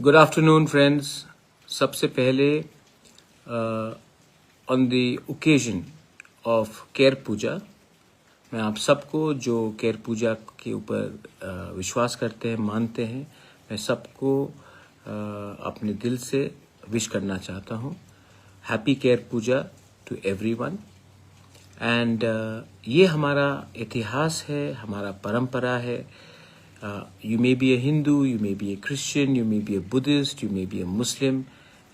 Good afternoon friends. सबसे पहले on the occasion of केर पूजा मैं आप सबको जो केर पूजा के ऊपर विश्वास करते हैं, मानते हैं, मैं सबको अपने दिल से विश करना चाहता हूँ। Happy Ker Puja to everyone. And ये हमारा इतिहास है, हमारा परंपरा है। You may be a Hindu, you may be a Christian, you may be a Buddhist, you may be a Muslim,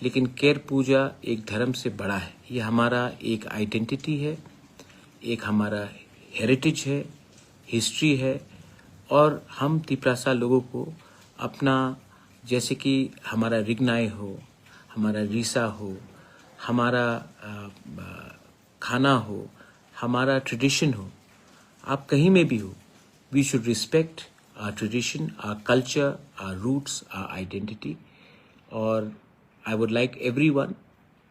लेकिन केर पूजा एक धर्म से बड़ा है। ये हमारा एक आइडेंटिटी है, एक हमारा हेरिटेज है, हिस्ट्री है। और हम तिपरासा लोगों को अपना, जैसे कि हमारा रिगनाई हो, हमारा रीसा हो, हमारा खाना हो, हमारा ट्रेडिशन हो, आप कहीं में भी हो, we should respect our tradition, our culture, our roots, our identity. और I would like everyone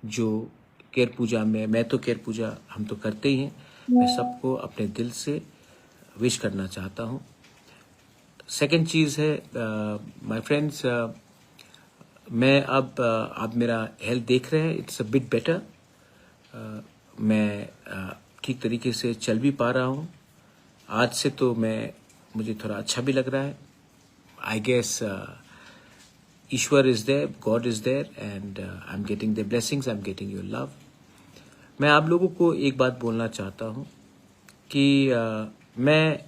जो केर पूजा में, मैं तो केर पूजा हम तो करते ही हैं, मैं सबको अपने दिल से विश करना चाहता हूँ। सेकंड चीज़ है माय फ्रेंड्स, मैं अब आप मेरा हेल्थ देख रहे हैं, इट्स अ बिट बेटर। मैं ठीक तरीके से चल भी पा रहा हूँ। आज से तो मुझे थोड़ा अच्छा भी लग रहा है। आई गेस ईश्वर is there, God is there, and I am getting the blessings, I am getting your love. मैं आप लोगों को एक बात बोलना चाहता हूँ कि मैं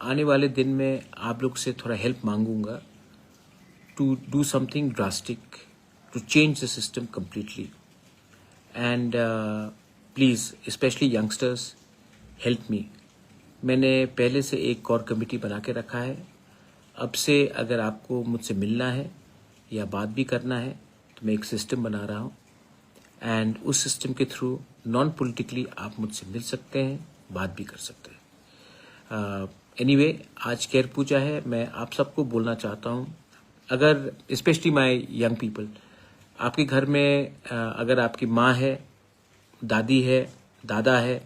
आने वाले दिन में आप लोग से थोड़ा हेल्प मांगूंगा to do something drastic, to change the system completely. And please, specially youngsters, help me. मैंने पहले से एक कोर कमेटी बना के रखा है। अब से अगर आपको मुझसे मिलना है या बात भी करना है तो मैं एक सिस्टम बना रहा हूँ, एंड उस सिस्टम के थ्रू नॉन पॉलिटिकली आप मुझसे मिल सकते हैं, बात भी कर सकते हैं। एनीवे, आज केर पूजा है। मैं आप सबको बोलना चाहता हूँ, अगर स्पेशली माय यंग पीपल, आपके घर में अगर आपकी माँ है, दादी है, दादा है,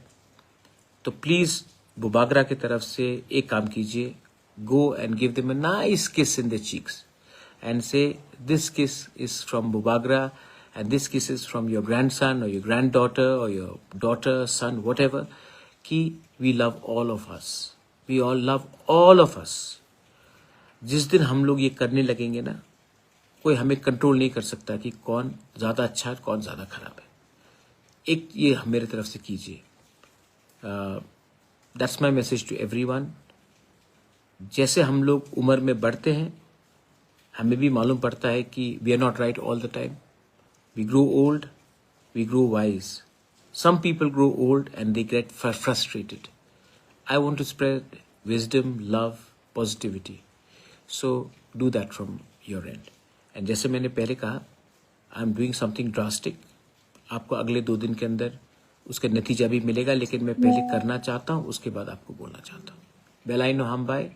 तो प्लीज़ बुबागरा की तरफ से एक काम कीजिए, go and give them a nice kiss in the cheeks and say this kiss is from बुबागरा and this kiss is from your grandson और योर ग्रैंड डॉटर और योर डॉटर, सन, व्हाटएवर, कि we love all of us, we all love all of us. जिस दिन हम लोग ये करने लगेंगे ना, कोई हमें कंट्रोल नहीं कर सकता कि कौन ज़्यादा अच्छा है, कौन ज़्यादा खराब है। एक ये मेरे तरफ से कीजिए। That's my message to everyone. जैसे हम लोग उम्र में बढ़ते हैं, हमें भी मालूम पड़ता है कि we are not right all the time. We grow old, we grow wise. Some people grow old and they get frustrated. I want to spread wisdom, love, positivity, so do that from your end. And जैसे मैंने पहले कहा, I am doing something drastic. आपको अगले 2 दिन के अंदर उसका नतीजा भी मिलेगा, लेकिन मैं पहले करना चाहता हूँ, उसके बाद आपको बोलना चाहता हूँ। बेलाइनो हम bye.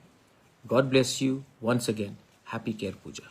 God bless you once again. Happy Ker Puja.